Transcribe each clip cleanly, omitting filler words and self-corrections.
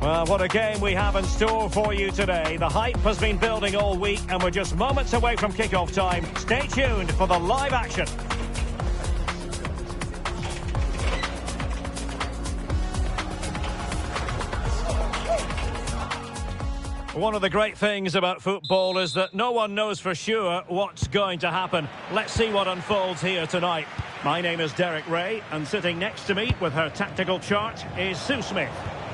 Well, what a game we have in store for you today. The hype has been building all week and we're just moments away from kick-off time. Stay tuned for the live action. One of the great things about football is that no one knows for sure what's going to happen. Let's see what unfolds here tonight. My name is Derek Ray, and sitting next to me with her tactical chart is Sue Smith.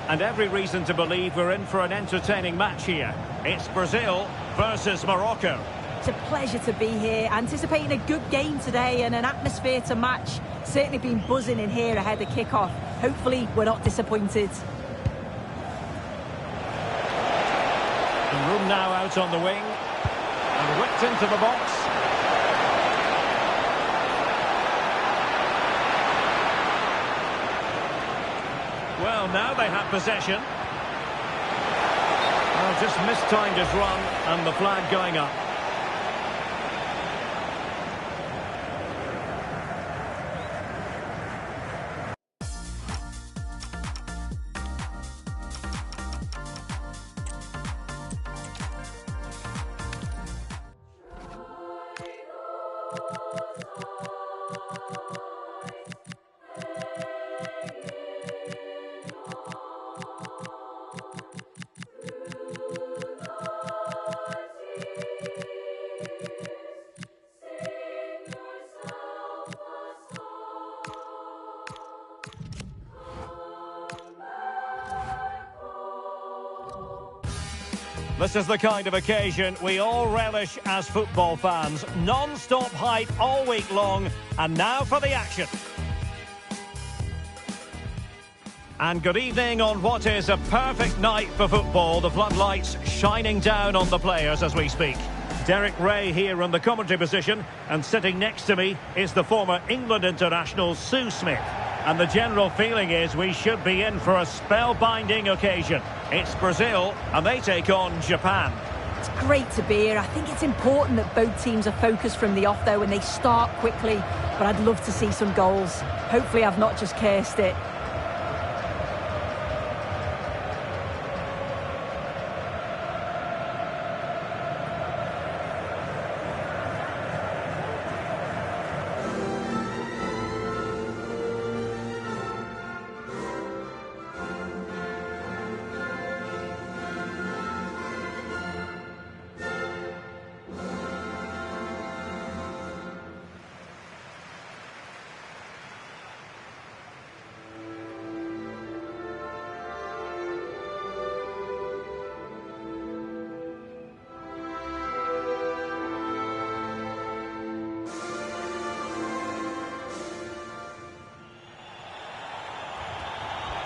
And every reason to believe we're in for an entertaining match here. It's Brazil versus Morocco. It's a pleasure to be here, anticipating a good game today and an atmosphere to match. Certainly been buzzing in here ahead of kick-off. Hopefully we're not disappointed. And room now out on the wing. And whipped into the box. Well, now they have possession. Well, just mistimed his run and the flag going up. This is the kind of occasion we all relish as football fans. Non-stop hype all week long, and now for the action. And good evening on what is a perfect night for football. The floodlights shining down on the players as we speak. Derek Ray here in the commentary position, and sitting next to me is the former England international Sue Smith. And the general feeling is we should be in for a spellbinding occasion. It's Brazil, and they take on Japan. It's great to be here. I think it's important that both teams are focused from the off, though, and they start quickly. But I'd love to see some goals. Hopefully I've not just cursed it.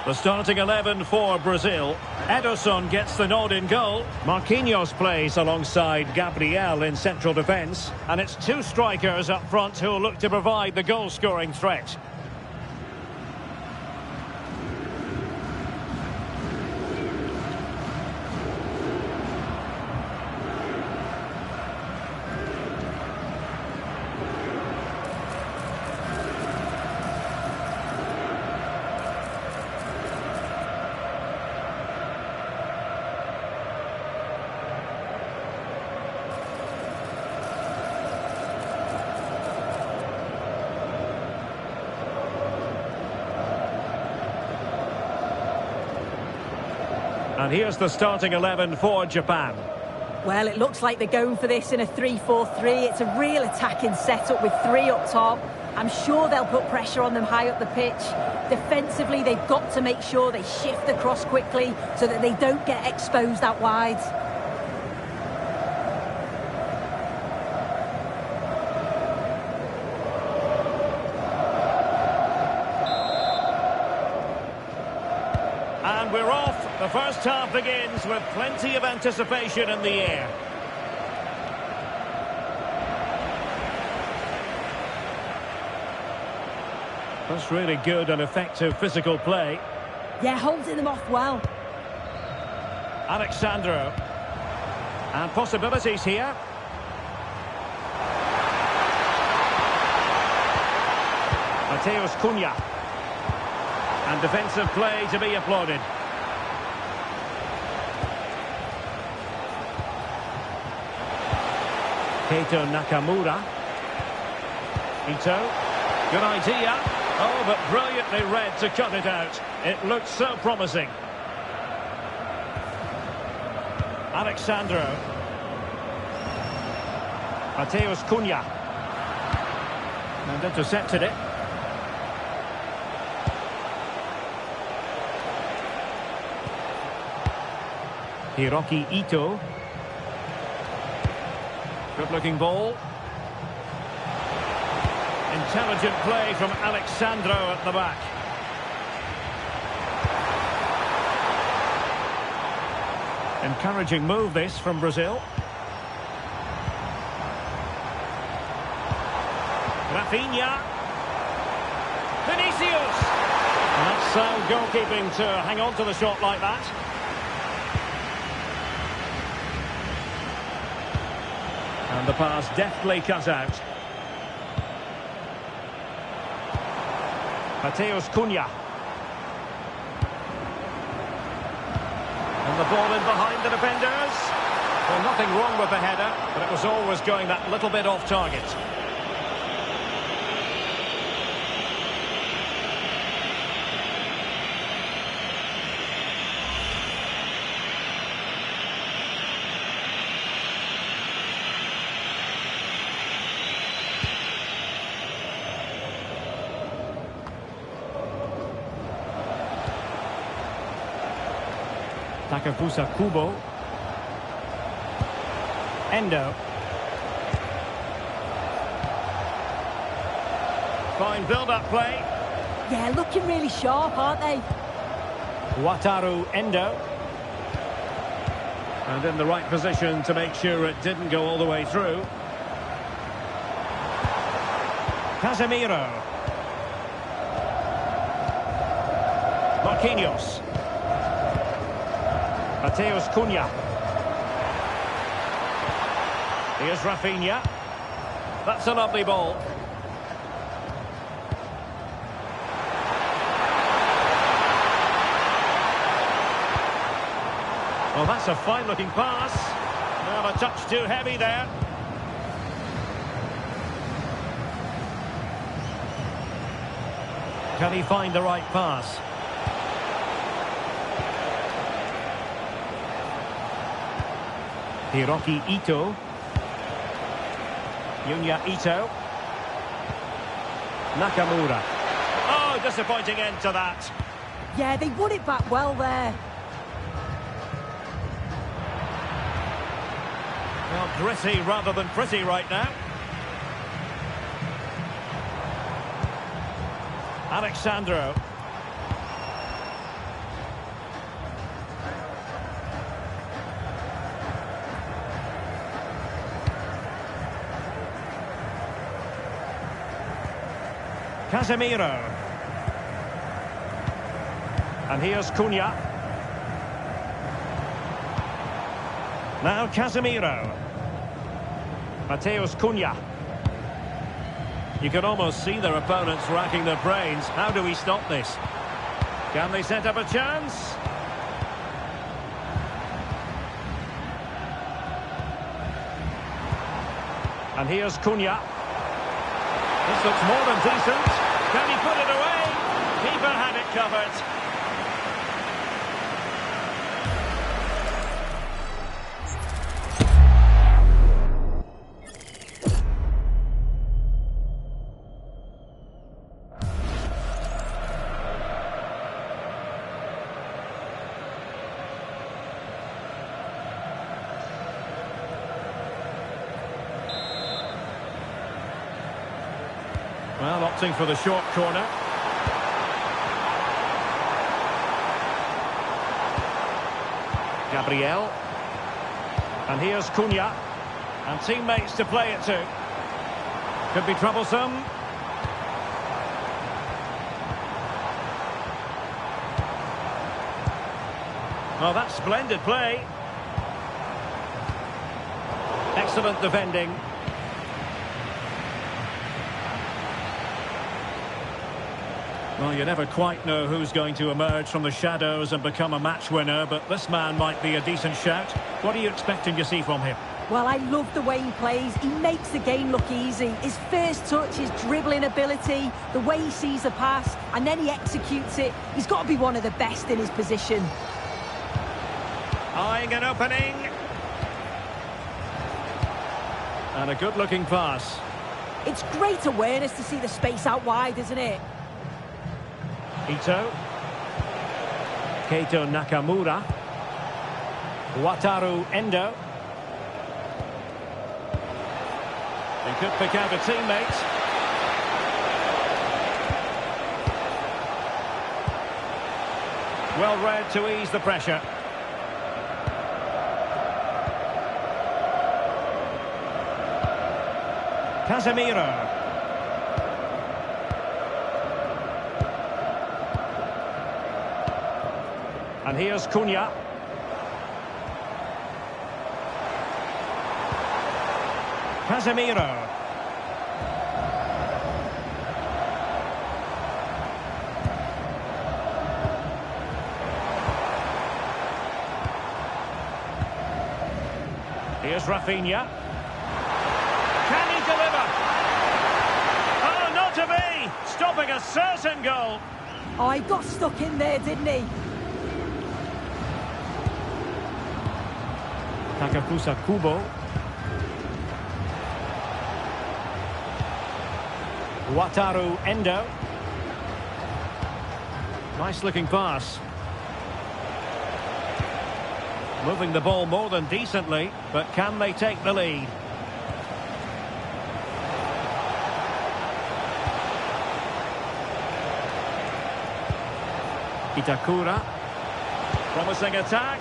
The starting 11 for Brazil. Ederson gets the nod in goal. Marquinhos plays alongside Gabriel in central defence. And it's two strikers up front who will look to provide the goal-scoring threat. And here's the starting 11 for Japan. Well, it looks like they're going for this in a 3-4-3. It's a real attacking setup with three up top. I'm sure they'll put pressure on them high up the pitch. Defensively, they've got to make sure they shift the cross quickly so that they don't get exposed out wide. And we're off. The first half begins with plenty of anticipation in the air. That's really good and effective physical play. Yeah, holding them off well. Alexandro. And possibilities here. Mateus Cunha. And defensive play to be applauded. Keito Nakamura. Ito. Good idea. Oh, but brilliantly read to cut it out. It looked so promising. Alexandro. Mateus Cunha. And intercepted it. Hiroki Ito. Good-looking ball. Intelligent play from Alexandro at the back. Encouraging move this from Brazil. Rafinha. Vinicius. And that's sound goalkeeping to hang on to the shot like that. And the pass deftly cut out. Mateus Cunha. And the ball in behind the defenders. Well, nothing wrong with the header, but it was always going that little bit off target. Takefusa Kubo. Endo. Fine build-up play. Yeah, looking really sharp, aren't they? Wataru Endo. And in the right position to make sure it didn't go all the way through. Casemiro. Marquinhos. Mateus Cunha. Here's Rafinha. That's a lovely ball. Well, that's a fine-looking pass. Well, a touch too heavy there. Can he find the right pass? Hiroki Ito. Yunya Ito. Nakamura. Oh, disappointing end to that. Yeah, they won it back well there. Well, gritty rather than pretty right now. Alexandro. Casemiro. And here's Cunha. Now Casemiro. Mateus Cunha. You can almost see their opponents racking their brains. How do we stop this? Can they set up a chance? And here's Cunha. This looks more than decent. Can he put it away? Keeper had it covered. Well, opting for the short corner. Gabriel. And here's Cunha. And teammates to play it to. Could be troublesome. Oh, that's splendid play. Excellent defending. Well, you never quite know who's going to emerge from the shadows and become a match winner, but this man might be a decent shout. What are you expecting to see from him? Well, I love the way he plays. He makes the game look easy. His first touch, his dribbling ability, the way he sees the pass, and then he executes it. He's got to be one of the best in his position. Eyeing an opening. And a good-looking pass. It's great awareness to see the space out wide, isn't it? Ito. Keito Nakamura. Wataru Endo. He could pick out a teammate. Well read to ease the pressure. Casemiro. And here's Cunha. Casemiro. Here's Rafinha. Can he deliver? Oh, not to be! Stopping a certain goal. Oh, he got stuck in there, didn't he? Takefusa Kubo. Wataru Endo. Nice looking pass. Moving the ball more than decently, but can they take the lead? Itakura. Promising attack.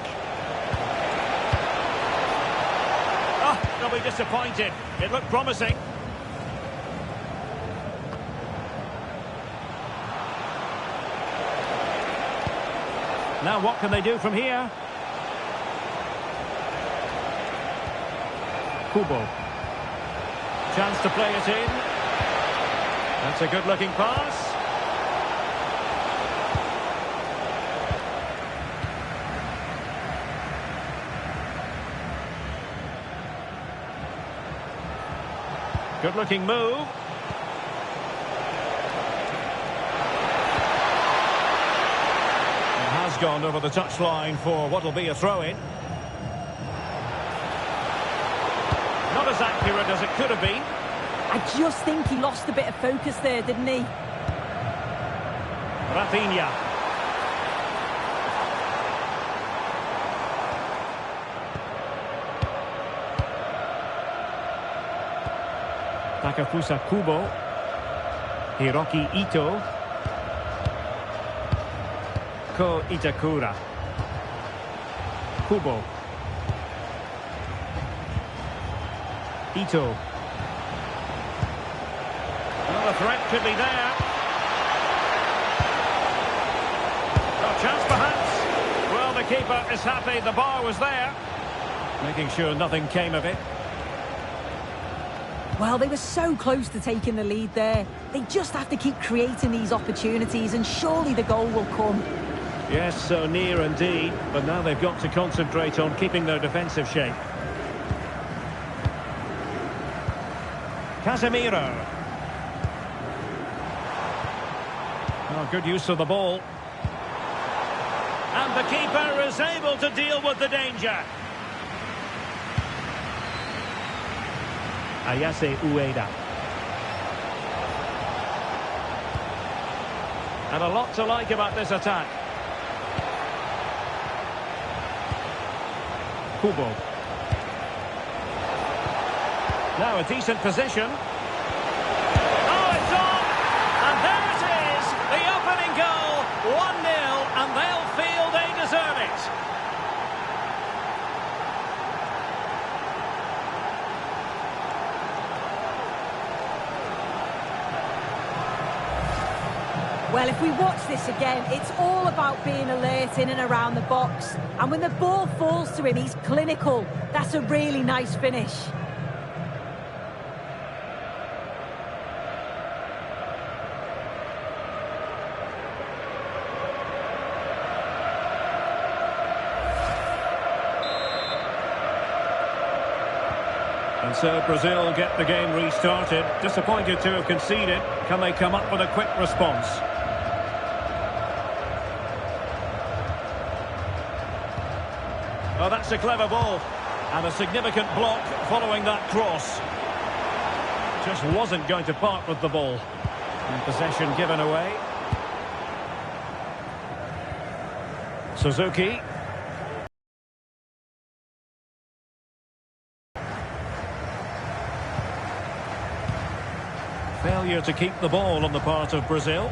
Oh, they'll be disappointed. It looked promising. Now what can they do from here? Kubo. Chance to play it in. That's a good-looking pass. Good-looking move. Has gone over the touchline for what will be a throw-in. Not as accurate as it could have been. I just think he lost a bit of focus there, didn't he? Rafinha. Takefusa Kubo. Hiroki Ito. Ko Itakura. Kubo. Ito. Well, the threat could be there. A chance perhaps. Well, the keeper is happy the bar was there. Making sure nothing came of it. Well, they were so close to taking the lead there. They just have to keep creating these opportunities and surely the goal will come. Yes, so near indeed, but now they've got to concentrate on keeping their defensive shape. Casemiro. Oh, good use of the ball. And the keeper is able to deal with the danger. Ayase Ueda. And a lot to like about this attack. Kubo. Now a decent position. Oh, it's on! And there it is! The opening goal! 1-0, and they'll feel they deserve it. Well, if we watch this again, it's all about being alert in and around the box. And when the ball falls to him, he's clinical. That's a really nice finish. And so Brazil get the game restarted. Disappointed to have conceded. Can they come up with a quick response? Oh, that's a clever ball. And a significant block following that cross. Just wasn't going to part with the ball. And possession given away. Suzuki. Failure to keep the ball on the part of Brazil.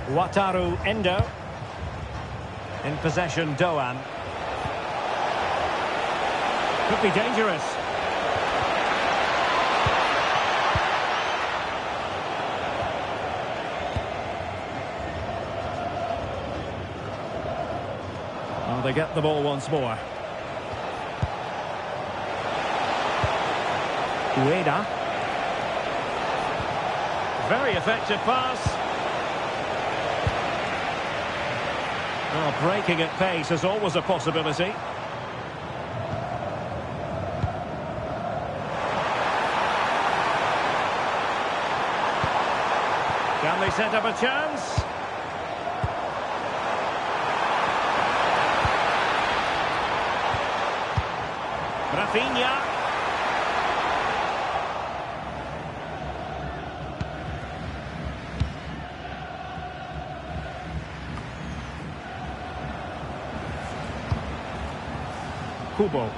Wataru Endo. In possession, Doan. Could be dangerous. Well, they get the ball once more. Ueda. Very effective pass. Well, breaking at pace is always a possibility. Can they set up a chance? Rafinha. Kubo.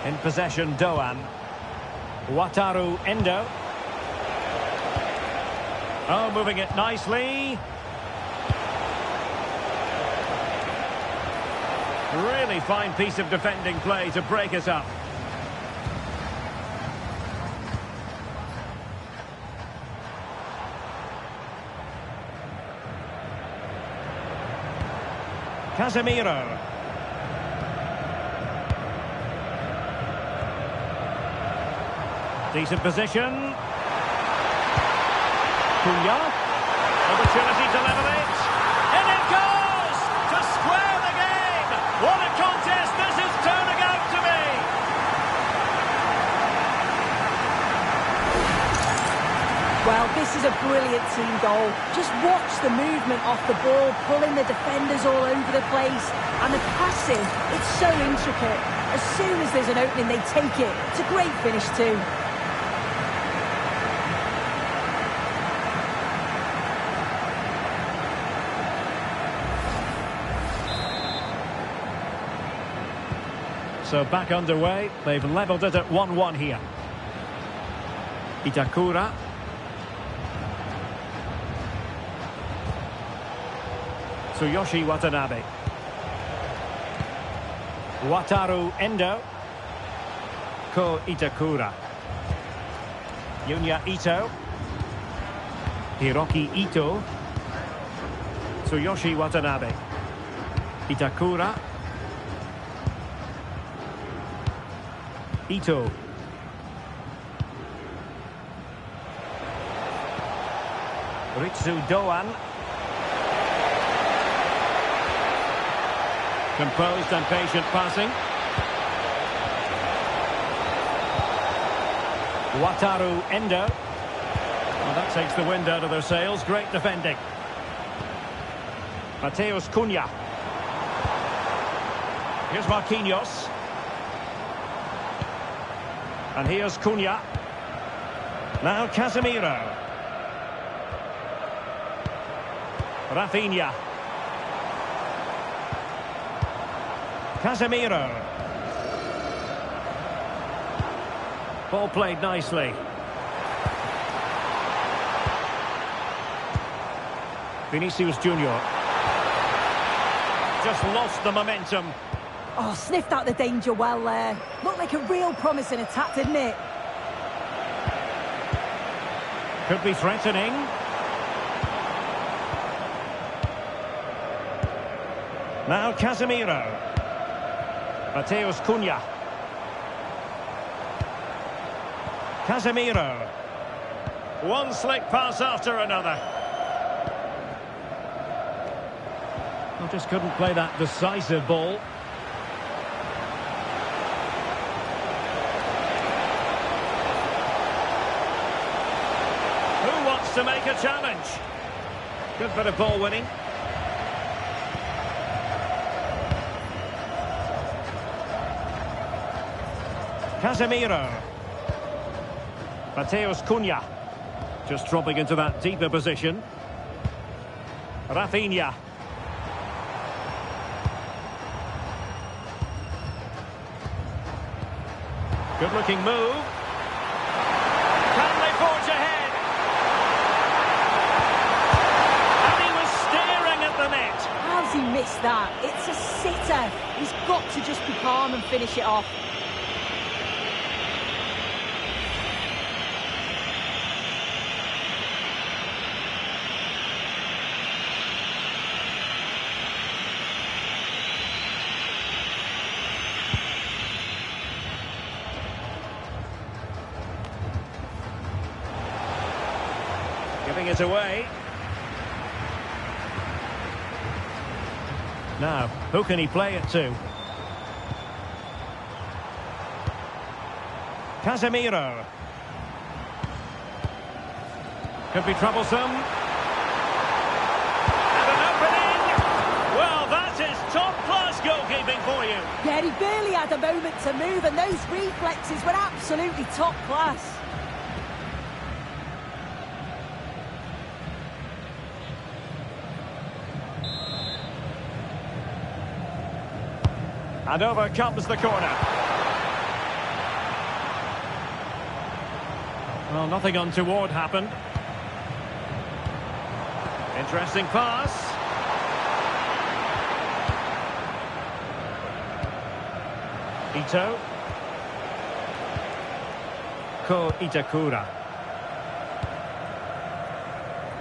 In possession, Doan. Wataru Endo. Oh, moving it nicely. Really fine piece of defending play to break us up. Casemiro. Decent position. Cunha. Opportunity to level it. And it goes! To square the game! What a contest this is turning out to be! Well, this is a brilliant team goal. Just watch the movement off the ball, pulling the defenders all over the place. And the passing, it's so intricate. As soon as there's an opening, they take it. It's a great finish too. So back underway. They've levelled it at 1-1 here. Itakura. Tsuyoshi Watanabe. Wataru Endo. Ko Itakura. Yunya Ito. Hiroki Ito. Tsuyoshi Watanabe. Itakura. Ito. Ritsu Doan. Composed and patient passing. Wataru Endo. Well, that takes the wind out of their sails. Great defending. Mateus Cunha. Here's Marquinhos. And here's Cunha. Now Casemiro. Rafinha. Casemiro. Ball played nicely. Vinicius Junior. Just lost the momentum. Oh, sniffed out the danger well there. Looked like a real promising attack, didn't it? Could be threatening. Now Casemiro. Mateus Cunha. Casemiro. One slick pass after another. Well, just couldn't play that decisive ball. to make a challenge. Good bit of ball winning. Casemiro. Mateus Cunha. Just dropping into that deeper position. Rafinha. Good looking move. Can they forge ahead? And he was staring at the net. How's he missed that? It's a sitter. He's got to just be calm and finish it off. Giving it away. Now, who can he play it to? Casemiro. Could be troublesome. And an opening. Well, that is top-class goalkeeping for you. Yeah, he barely had a moment to move, and those reflexes were absolutely top class. And over comes the corner. Well, nothing untoward happened. Interesting pass. Ito. Ko Itakura.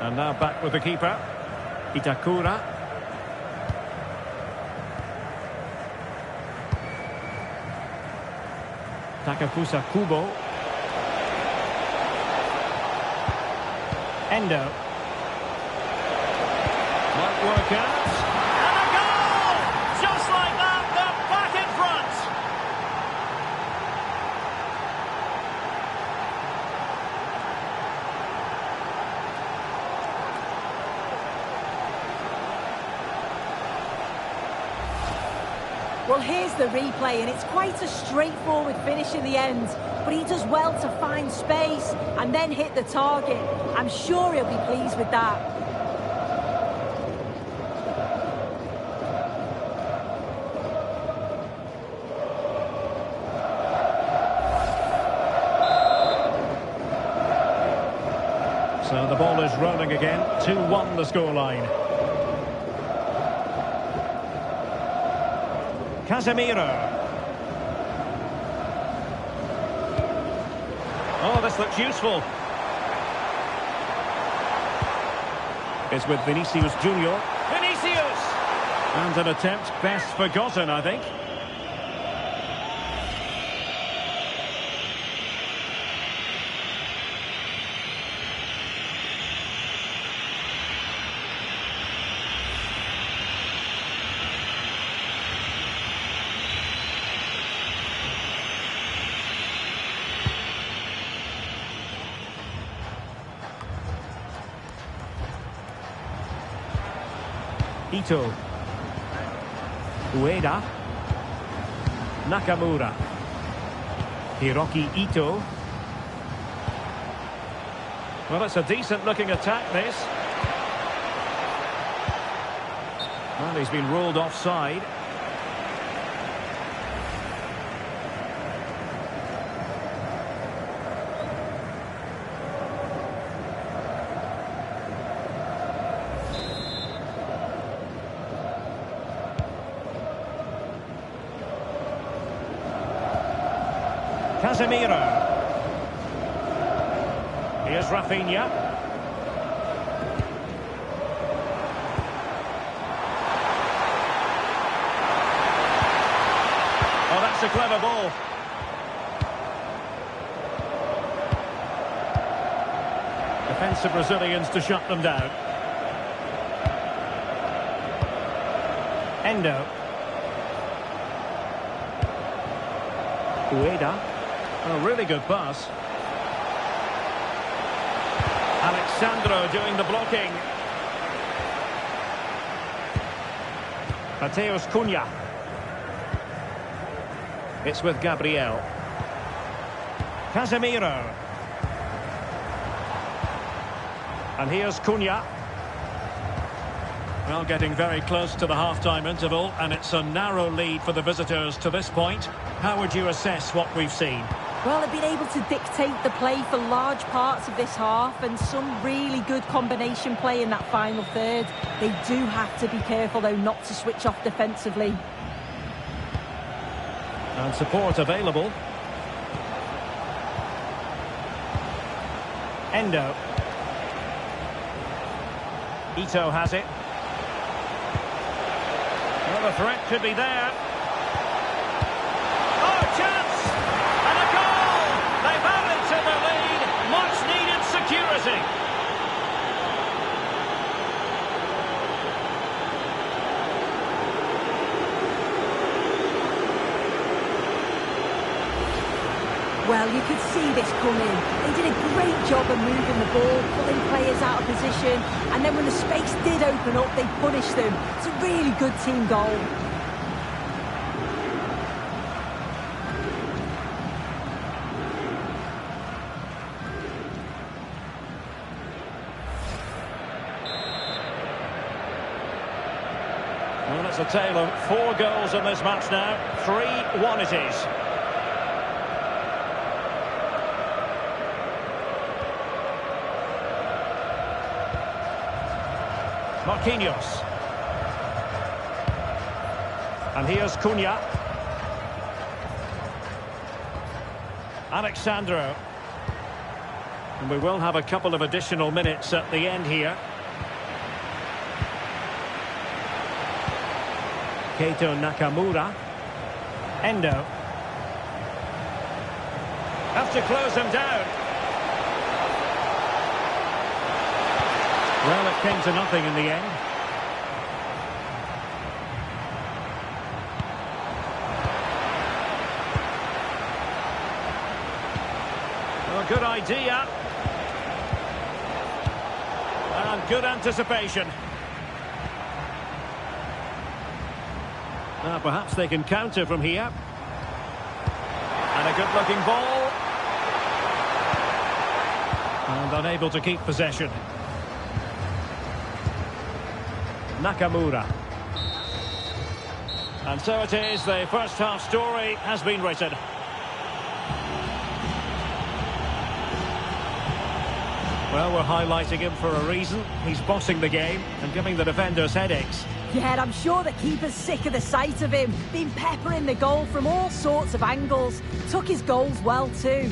And now back with the keeper. Itakura. Takafusa Kubo. Endo. Might work out. And a goal! Just like that, they're back in front. Well, here's the replay, and it's quite a straightforward finish in the end. But he does well to find space and then hit the target. I'm sure he'll be pleased with that. So the ball is rolling again. 2-1 the scoreline. Casemiro. Oh, this looks useful. It's with Vinicius Junior. Vinicius! And an attempt best forgotten, I think. Ito. Ueda. Nakamura. Hiroki Ito. Well, it's a decent-looking attack, this. Well, he's been ruled offside. Casemiro. Here's Rafinha. Oh, that's a clever ball. Defensive Brazilians to shut them down. Endo. Ueda. Oh, really good pass. Alex Alexandro doing the blocking. Mateus Cunha. It's with Gabriel. Casemiro. And here's Cunha. Well, getting very close to the half-time interval, and it's a narrow lead for the visitors to this point. How would you assess what we've seen? Well, they've been able to dictate the play for large parts of this half, and some really good combination play in that final third. They do have to be careful, though, not to switch off defensively. And support available. Endo. Ito has it. Well, the threat could be there. Oh, chance! And a goal! They've added to the lead. Much needed security. Well, you could see this coming. They did a great job of moving the ball, pulling players out of position, and then when the space did open up, they punished them. It's a really good team goal. Well, it's a tale of 4 goals in this match now. 3-1 it is. Marquinhos. And here's Cunha. Alexandro. And we will have a couple of additional minutes at the end here. Keito Nakamura. Endo. Have to close him down. Well, it came to nothing in the end. Well, good idea. And good anticipation. Perhaps they can counter from here. And a good-looking ball. And unable to keep possession. Nakamura. And so it is, the first half story has been written. Well, we're highlighting him for a reason. He's bossing the game and giving the defenders headaches. Yeah, I'm sure the keeper's sick of the sight of him. Been peppering the goal from all sorts of angles. Took his goals well too.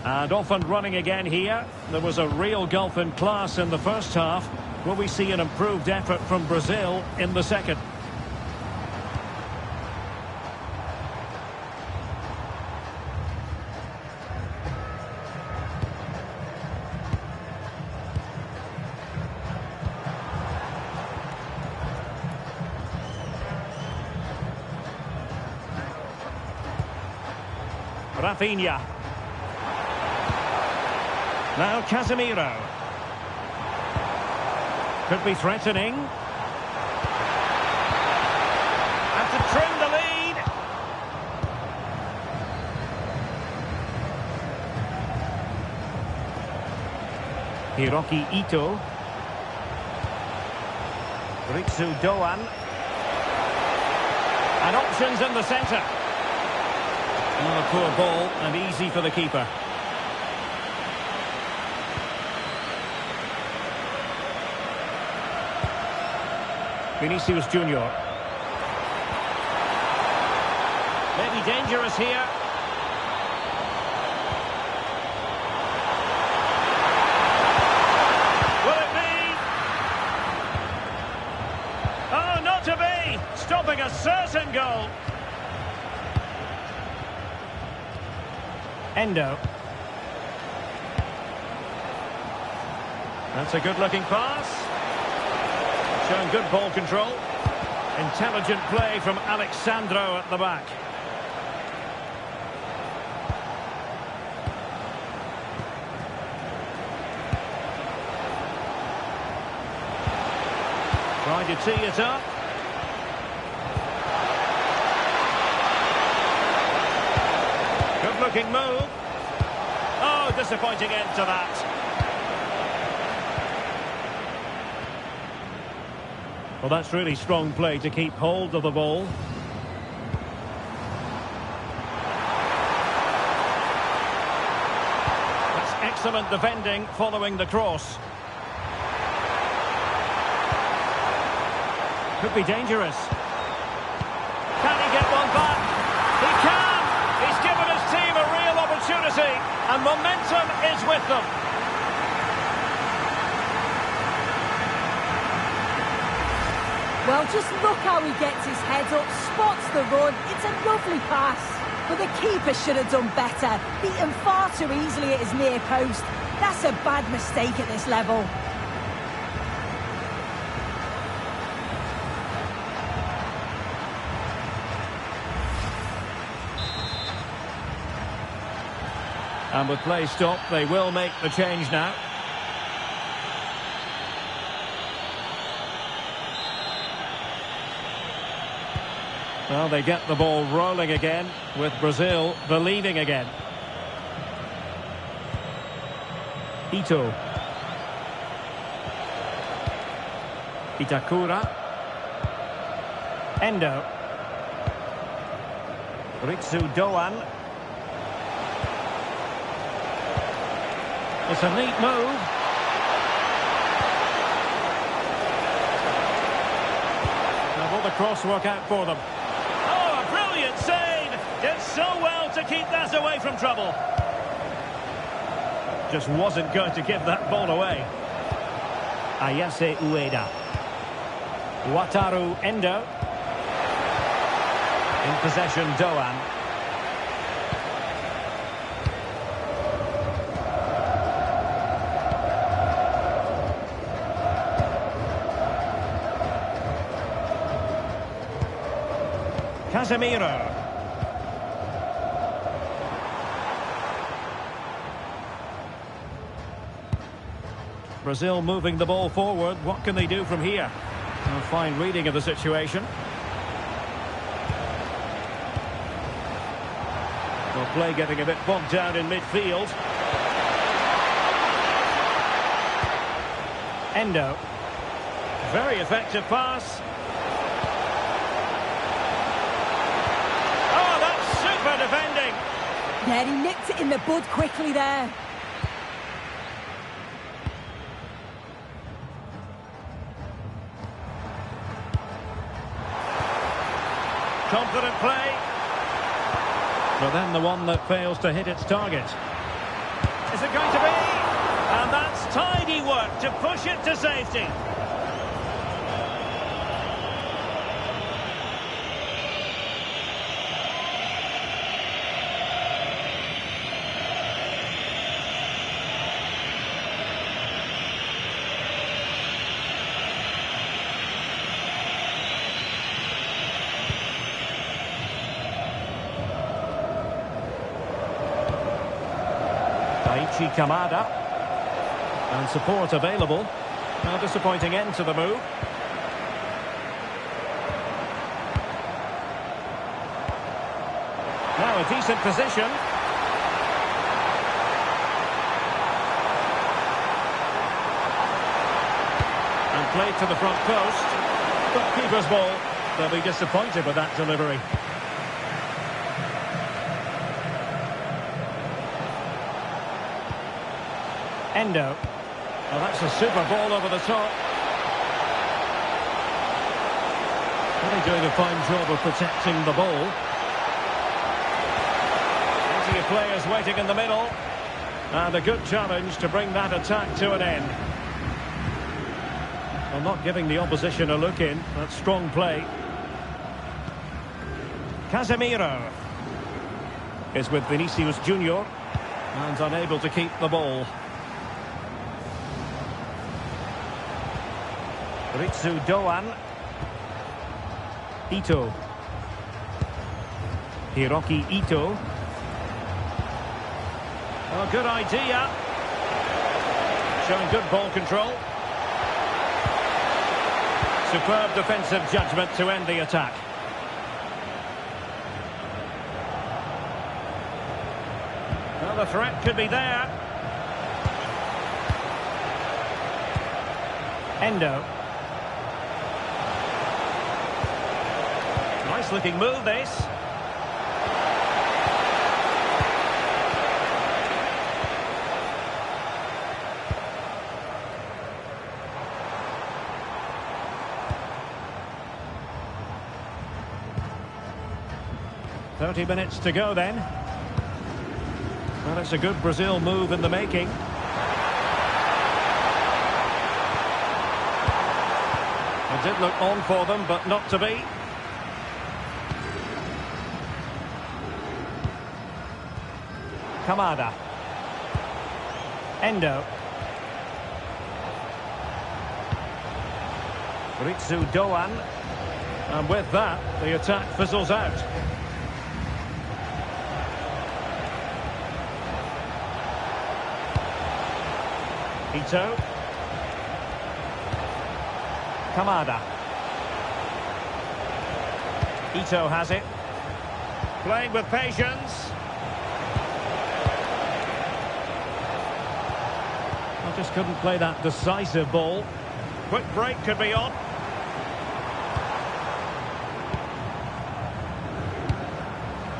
And off and running again here. There was a real gulf in class in the first half. Will we see an improved effort from Brazil in the second? Rafinha. Now Casemiro. Could be threatening. And to trim the lead. Hiroki Ito. Ritsu Doan. And options in the centre. Not a poor ball and easy for the keeper. Vinicius Junior. Maybe dangerous here. Will it be? Oh, not to be! Stopping a certain goal. Endo. That's a good-looking pass. Showing good ball control. Intelligent play from Alexandro at the back. Trying to tee it up. Good-looking move. Oh, disappointing end to that. Well, that's really strong play to keep hold of the ball. That's excellent defending following the cross. Could be dangerous. Can he get one back? He can! He's given his team a real opportunity, and momentum is with them. Well, just look how he gets his head up, spots the run. It's a lovely pass. But the keeper should have done better. Beaten far too easily at his near post. That's a bad mistake at this level. And with play stopped, they will make the change now. Well, they get the ball rolling again, with Brazil believing again. Ito. Itakura. Endo. Ritsu Doan. It's a neat move. Now will the cross work out for them? Oh, a brilliant save! Did so well to keep that away from trouble. Just wasn't going to give that ball away. Ayase Ueda. Wataru Endo. In possession, Doan. Casemiro. Brazil moving the ball forward. What can they do from here? A fine reading of the situation. Well, play getting a bit bogged down in midfield. Endo. Very effective pass. Oh, that's super defending. Yeah, he nicked it in the bud quickly there. Confident play. But then the one that fails to hit its target. Is it going to be? And that's tidy work to push it to safety. Daichi Kamada. And support available. A disappointing end to the move. Now a decent position. And played to the front post. But keeper's ball. They'll be disappointed with that delivery. Endo. Well, that's a super ball over the top. Really doing a fine job of protecting the ball. Plenty of players waiting in the middle. And a good challenge to bring that attack to an end. Well, not giving the opposition a look in. That's strong play. Casemiro is with Vinicius Junior. And unable to keep the ball. Ritsu Doan. Ito. Hiroki Ito. Oh, good idea. Showing good ball control. Superb defensive judgment to end the attack. Well, the threat could be there. Endo. Nice looking move, this. "30 minutes to go then." Well, it's a good Brazil move in the making. It did look on for them, but not to be. Kamada. Endo. Ritsu Doan. And with that, the attack fizzles out. Ito. Kamada. Ito has it. Playing with patience. I just couldn't play that decisive ball. Quick break could be on.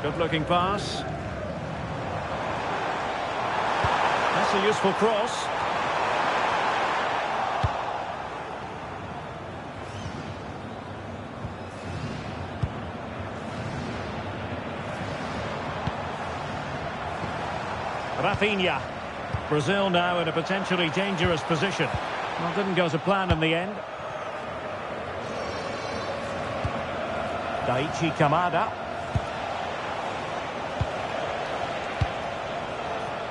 Good looking pass. That's a useful cross. Rafinha. Brazil now in a potentially dangerous position. Well, didn't go to plan in the end. Daichi Kamada.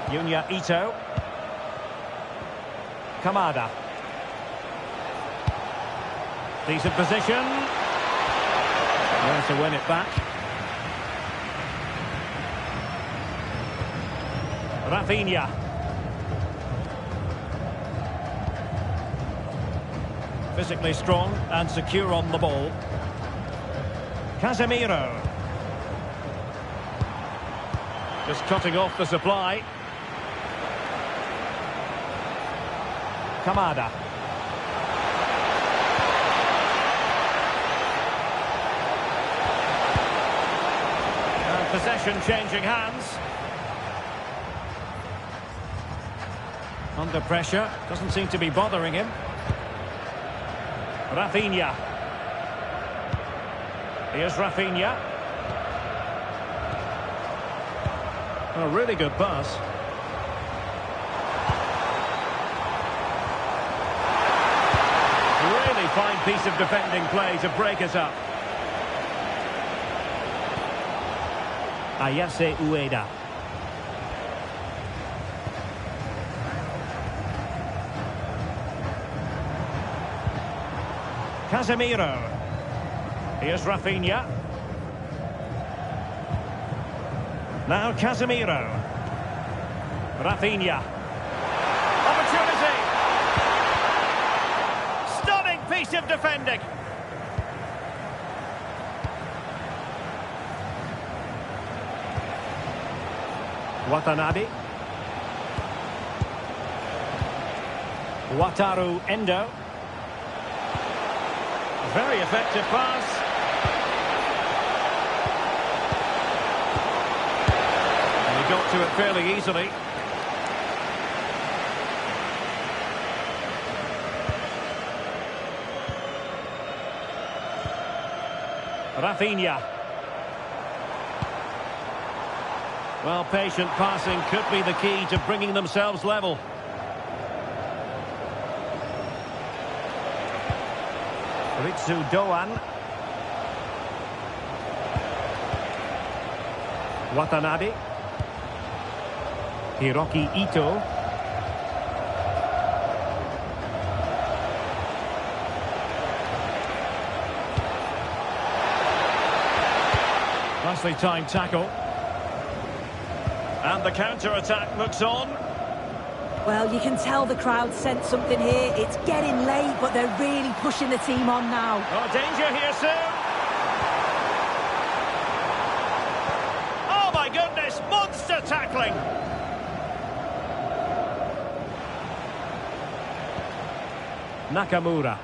Yunya Ito. Kamada. Decent position. There to win it back. Rafinha. Physically strong and secure on the ball. Casemiro. Just cutting off the supply. Kamada. And possession changing hands. Under pressure, doesn't seem to be bothering him. Rafinha. Here's Rafinha. A really good pass. Really fine piece of defending play to break us up. Ayase Ueda. Casemiro. Here's Rafinha. Now Casemiro. Rafinha. Opportunity. Stunning piece of defending. Watanabe. Wataru Endo. Very effective pass. And he got to it fairly easily. Rafinha. Well, patient passing could be the key to bringing themselves level. Ritsu Doan. Watanabe. Hiroki Ito. Nicely timed tackle. And the counter-attack looks on. Well, you can tell the crowd sense something here. It's getting late, but they're really pushing the team on now. Oh, danger here soon. Oh, my goodness, monster tackling. Nakamura.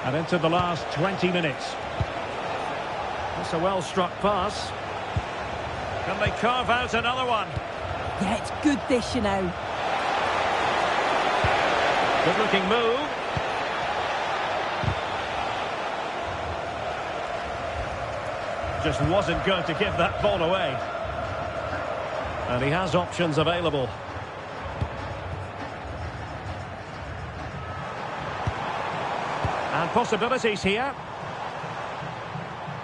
And into the last 20 minutes. That's a well-struck pass. Can they carve out another one? Yeah, it's good this, you know. Good-looking move. Just wasn't going to give that ball away. And he has options available. And possibilities here.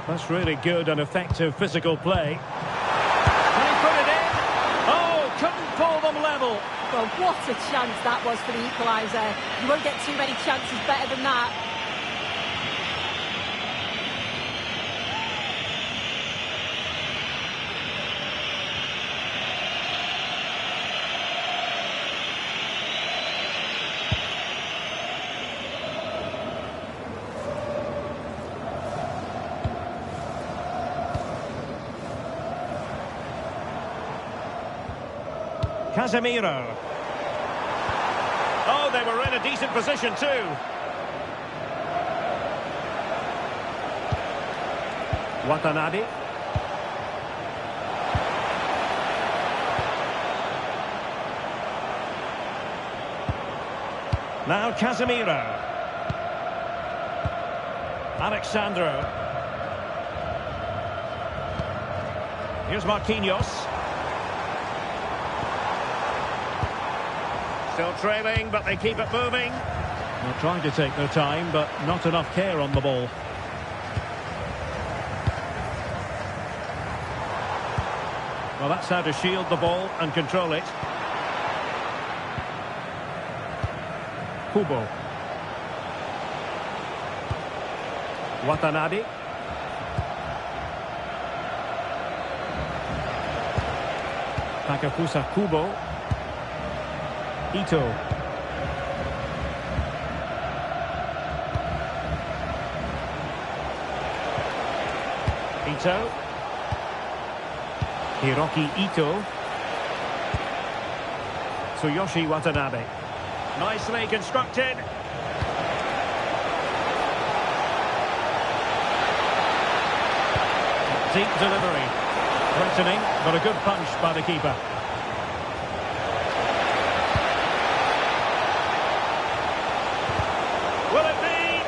That's really good and effective physical play. Can he put it in? Oh, couldn't pull them level. Well, what a chance that was for the equaliser. You won't get too many chances better than that. Casemiro. Oh, they were in a decent position too. Watanabe. Now Casemiro. Alexandro. Here's Marquinhos. Still trailing, but they keep it moving. They're trying to take their time, but not enough care on the ball. Well, that's how to shield the ball and control it. Kubo. Watanabe. Takafusa Kubo. Ito. Ito. Hiroki Ito. Tsuyoshi Watanabe. Nicely constructed. Deep delivery. Threatening, but a good punch by the keeper. Will it be?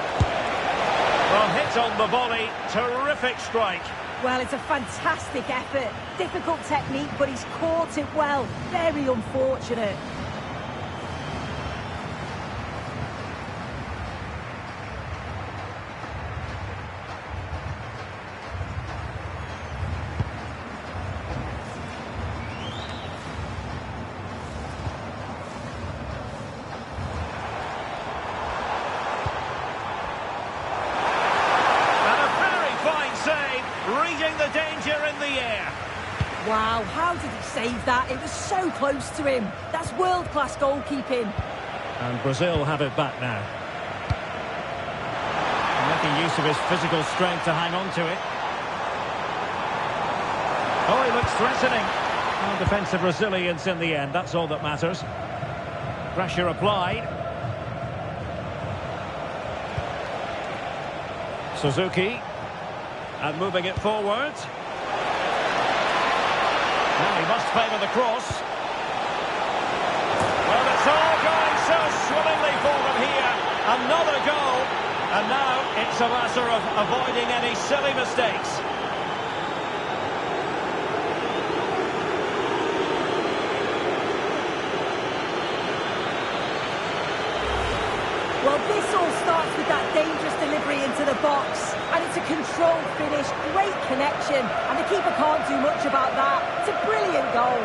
Well, hit on the volley. Terrific strike. Well, it's a fantastic effort. Difficult technique, but he's caught it well. Very unfortunate. Reading the danger in the air. Wow, how did he save that? It was so close to him. That's world-class goalkeeping. And Brazil have it back now. Making use of his physical strength to hang on to it. Oh, he looks threatening. Well, defensive resilience in the end, that's all that matters. Pressure applied. Suzuki. And moving it forward. Now he must favour the cross. Well, it's all going so swimmingly for them here. Another goal. And now it's a matter of avoiding any silly mistakes. Well, this all starts with that dangerous delivery into the box. And it's a controlled finish, great connection. And the keeper can't do much about that. It's a brilliant goal.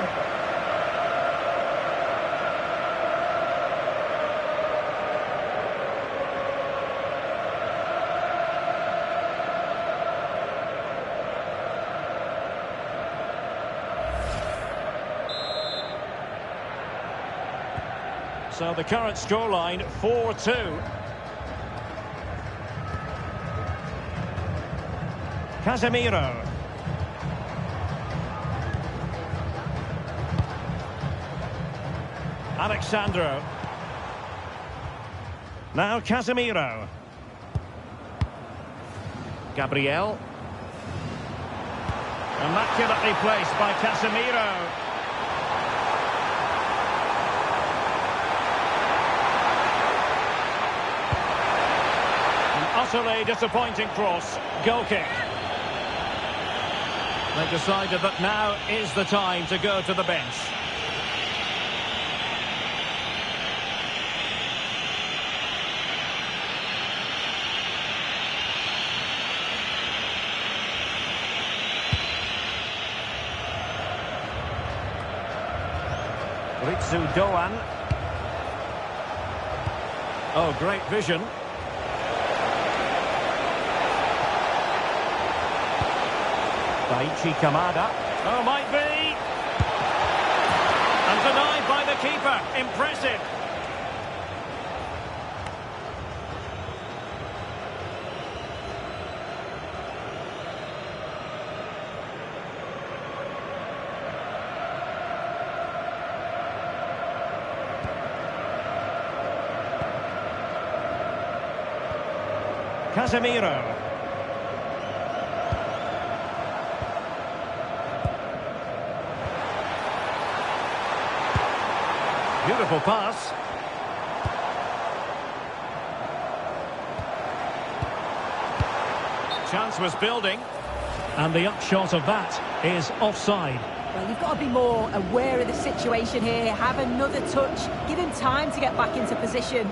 So the current scoreline, 4-2. Casemiro. Alexandro. Now Casemiro. Gabriel. Immaculately placed by Casemiro. Utterly disappointing cross. Goal kick. They decided that now is the time to go to the bench. Ritsu Doan. Oh, great vision. Daichi Kamada. Oh, might be. And denied by the keeper. Impressive. Casemiro. Beautiful pass. Chance was building. And the upshot of that is offside. Well, you've got to be more aware of the situation here. Have another touch. Give him time to get back into position.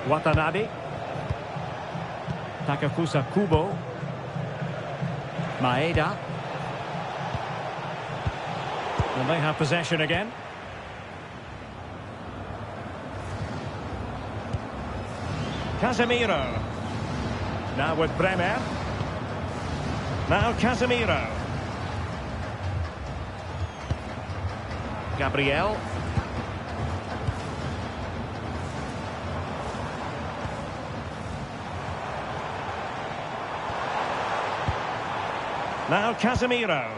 Watanabe. Takafusa Kubo. Maeda. And they have possession again. Casemiro. Now with Bremer. Now Casemiro. Gabriel. Now Casemiro.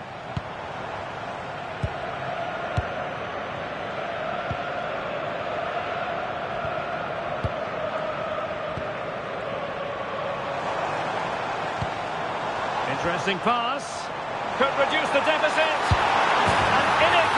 Interesting pass. Could reduce the deficit.